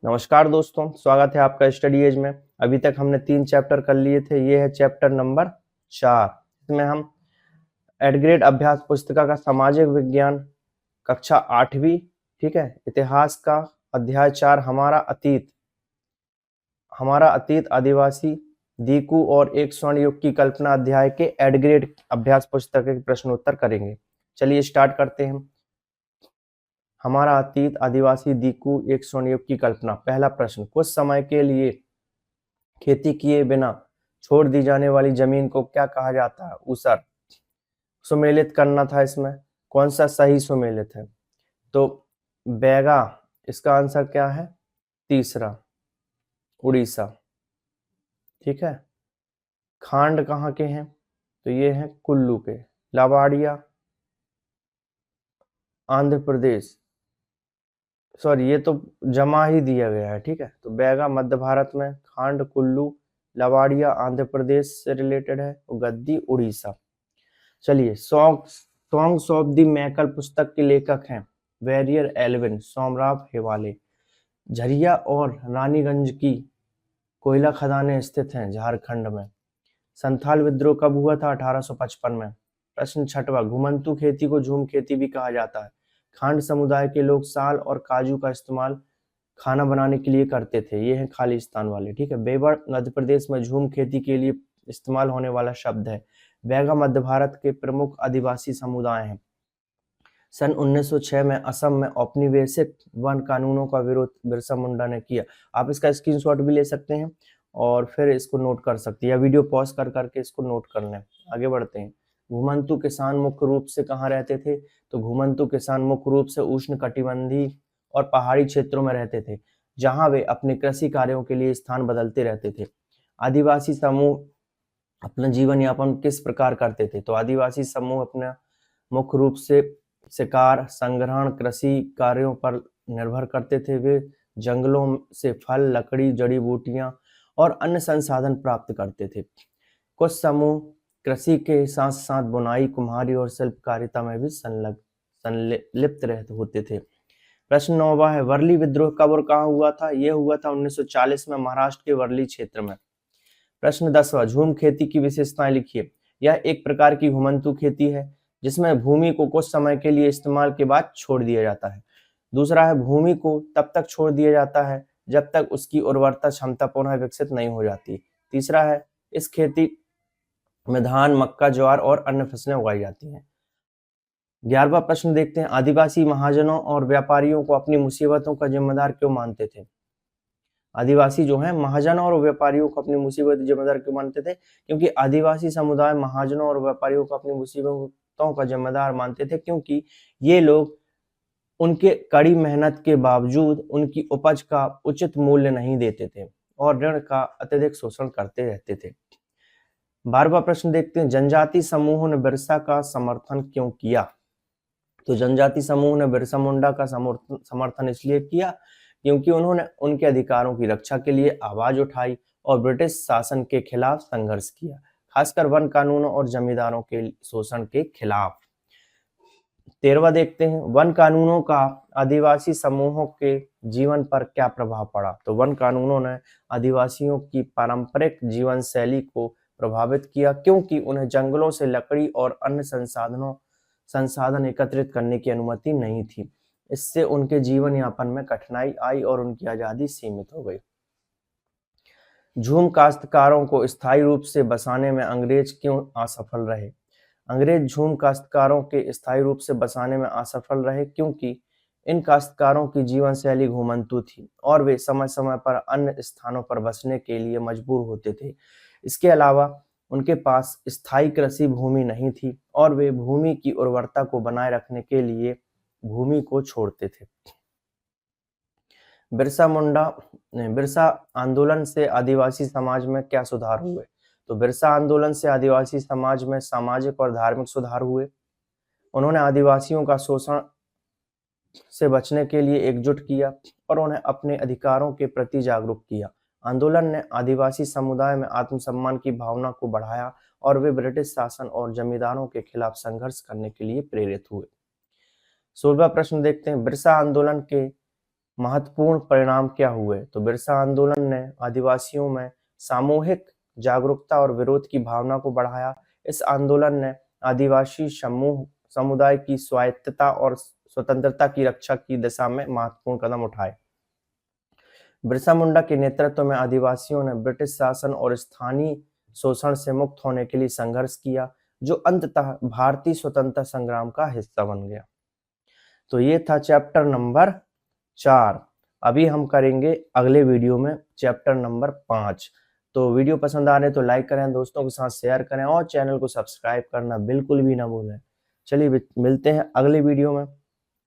नमस्कार दोस्तों, स्वागत है आपका स्टडी एज में। अभी तक हमने 3 चैप्टर कर लिए थे। ये है चैप्टर नंबर 4। इसमें हम एडग्रेड अभ्यास पुस्तिका का सामाजिक विज्ञान कक्षा 8वीं, ठीक है, इतिहास का अध्याय 4 हमारा अतीत आदिवासी दीकू और एक स्वर्ण युग की कल्पना अध्याय के एडग्रेड अभ्यास पुस्तक के प्रश्नोत्तर करेंगे। चलिए स्टार्ट करते हैं। हमारा अतीत आदिवासी दीकू एक स्वर्ण युग की कल्पना। पहला प्रश्न, कुछ समय के लिए खेती किए बिना छोड़ दी जाने वाली जमीन को क्या कहा जाता है? ऊसर। सुमेलित करना था इसमें, कौन सा सही सुमेलित है? तो बैगा, इसका आंसर क्या है? तीसरा, उड़ीसा। ठीक है। खांड कहाँ के हैं? तो ये हैं कुल्लू के। लावाड़िया आंध्र प्रदेश, सॉरी ये तो जमा ही दिया गया है। ठीक है, तो बैगा मध्य भारत में, खांड कुल्लू, लावाड़िया आंध्र प्रदेश से रिलेटेड है, और गद्दी उड़ीसा। चलिए, सॉन्ग्स ऑफ द मैकल पुस्तक के लेखक हैं वेरियर एल्विन, सोमराव हेवाले। झरिया और रानीगंज की कोयला खदानें स्थित हैं झारखंड में। संथाल विद्रोह कब हुआ था? 1855 में। प्रश्न छठवां, घुमंतू खेती को झूम खेती भी कहा जाता है। खांड समुदाय के लोग साल और काजू का इस्तेमाल खाना बनाने के लिए करते थे। ये है खालिस्तान वाले। ठीक है। बेवर मध्य प्रदेश में झूम खेती के लिए इस्तेमाल होने वाला शब्द है। बैगा मध्य भारत के प्रमुख आदिवासी समुदाय हैं। सन 1906 में असम में औपनिवेशिक वन कानूनों का विरोध बिरसा मुंडा ने किया। आप इसका स्क्रीनशॉट भी ले सकते हैं और फिर इसको नोट कर सकते हैं, या वीडियो पॉज कर करके इसको नोट कर लें। आगे बढ़ते हैं। घुमंतू किसान मुख्य रूप से कहाँ रहते थे? तो घुमंतू किसान मुख्य रूप से उष्ण कटिबंधीय और पहाड़ी क्षेत्रों में रहते थे, जहां वे अपने कृषि कार्यों के लिए स्थान बदलते रहते थे। आदिवासी समूह अपना जीवन यापन किस प्रकार करते थे? तो आदिवासी समूह अपना मुख्य रूप से शिकार, संग्रहण, कृषि कार्यों पर निर्भर करते थे। वे जंगलों से फल, लकड़ी, जड़ी बूटियां और अन्य संसाधन प्राप्त करते थे। कुछ समूह कृषि के साथ साथ बुनाई, कुम्हारी और शिल्पकारिता में भी संलिप्त रहते होते थे। प्रश्न 9वां है, वर्ली विद्रोह कब और कहाँ हुआ था? यह हुआ था 1940 में महाराष्ट्र के वर्ली क्षेत्र में। प्रश्न 10वां, झूम खेती की विशेषताएं लिखिए। यह एक प्रकार की घुमंतू खेती है जिसमें भूमि को कुछ समय के लिए इस्तेमाल के बाद छोड़ दिया जाता है। दूसरा है, भूमि को तब तक छोड़ दिया जाता है जब तक उसकी उर्वरता क्षमता पुनः विकसित नहीं हो जाती। तीसरा है, इस खेती में धान, मक्का, ज्वार और अन्य फसलें उगाई जाती हैं। 11वां प्रश्न देखते हैं, आदिवासी महाजनों और व्यापारियों को अपनी मुसीबतों का जिम्मेदार क्यों मानते थे? आदिवासी जो हैं महाजनों और व्यापारियों को अपनी मुसीबत जिम्मेदार क्यों मानते थे? क्योंकि आदिवासी समुदाय महाजनों और व्यापारियों को अपनी मुसीबतों का जिम्मेदार मानते थे, क्योंकि ये लोग उनके कड़ी मेहनत के बावजूद उनकी उपज का उचित मूल्य नहीं देते थे और ऋण का अत्यधिक शोषण करते रहते थे। 12वां प्रश्न देखते हैं, जनजाति समूहों ने बिरसा का समर्थन क्यों किया? तो जनजाति समूह ने बिरसा मुंडा का समर्थन इसलिए किया क्योंकि उन्होंने उनके अधिकारों की रक्षा के लिए आवाज उठाई और ब्रिटिश शासन के खिलाफ संघर्ष किया, खासकर वन कानूनों और जमींदारों के शोषण के खिलाफ। 13वां देखते हैं, वन कानूनों का आदिवासी समूहों के जीवन पर क्या प्रभाव पड़ा? तो वन कानूनों ने आदिवासियों की पारंपरिक जीवन शैली को प्रभावित किया, क्योंकि उन्हें जंगलों से लकड़ी और अन्य संसाधन एकत्रित करने की अनुमति नहीं थी। इससे उनके जीवन यापन में कठिनाई आई और उनकी आजादी सीमित हो गई। झूम काश्तकारों को स्थायी रूप से बसाने में अंग्रेज क्यों असफल रहे? अंग्रेज झूम काश्तकारों के स्थायी रूप से बसाने में असफल रहे क्योंकि इन काश्तकारों की जीवन शैली घुमंतू थी और वे समय समय पर अन्य स्थानों पर बसने के लिए मजबूर होते थे। इसके अलावा उनके पास स्थायी कृषि भूमि नहीं थी और वे भूमि की उर्वरता को बनाए रखने के लिए भूमि को छोड़ते थे। बिरसा आंदोलन से आदिवासी समाज में क्या सुधार हुए? तो बिरसा आंदोलन से आदिवासी समाज में सामाजिक और धार्मिक सुधार हुए। उन्होंने आदिवासियों का शोषण से बचने के लिए एकजुट किया और उन्हें अपने अधिकारों के प्रति जागरूक किया। आंदोलन ने आदिवासी समुदाय में आत्मसम्मान की भावना को बढ़ाया और वे ब्रिटिश शासन और जमींदारों के खिलाफ संघर्ष करने के लिए प्रेरित हुए। 16वां प्रश्न देखते हैं, बिरसा आंदोलन के महत्वपूर्ण परिणाम क्या हुए? तो बिरसा आंदोलन ने आदिवासियों में सामूहिक जागरूकता और विरोध की भावना को बढ़ाया। इस आंदोलन ने आदिवासी समुदाय की स्वायत्तता और स्वतंत्रता की रक्षा की दिशा में महत्वपूर्ण कदम उठाए। बिरसा मुंडा के नेतृत्व में आदिवासियों ने ब्रिटिश शासन और स्थानीय शोषण से मुक्त होने के लिए संघर्ष किया, जो अंततः भारतीय स्वतंत्रता संग्राम का हिस्सा बन गया। तो ये था चैप्टर नंबर 4। अभी हम करेंगे अगले वीडियो में चैप्टर नंबर 5। तो वीडियो पसंद आ रहे तो लाइक करें, दोस्तों के साथ शेयर करें और चैनल को सब्सक्राइब करना बिल्कुल भी ना भूलें। चलिए मिलते हैं अगले वीडियो में।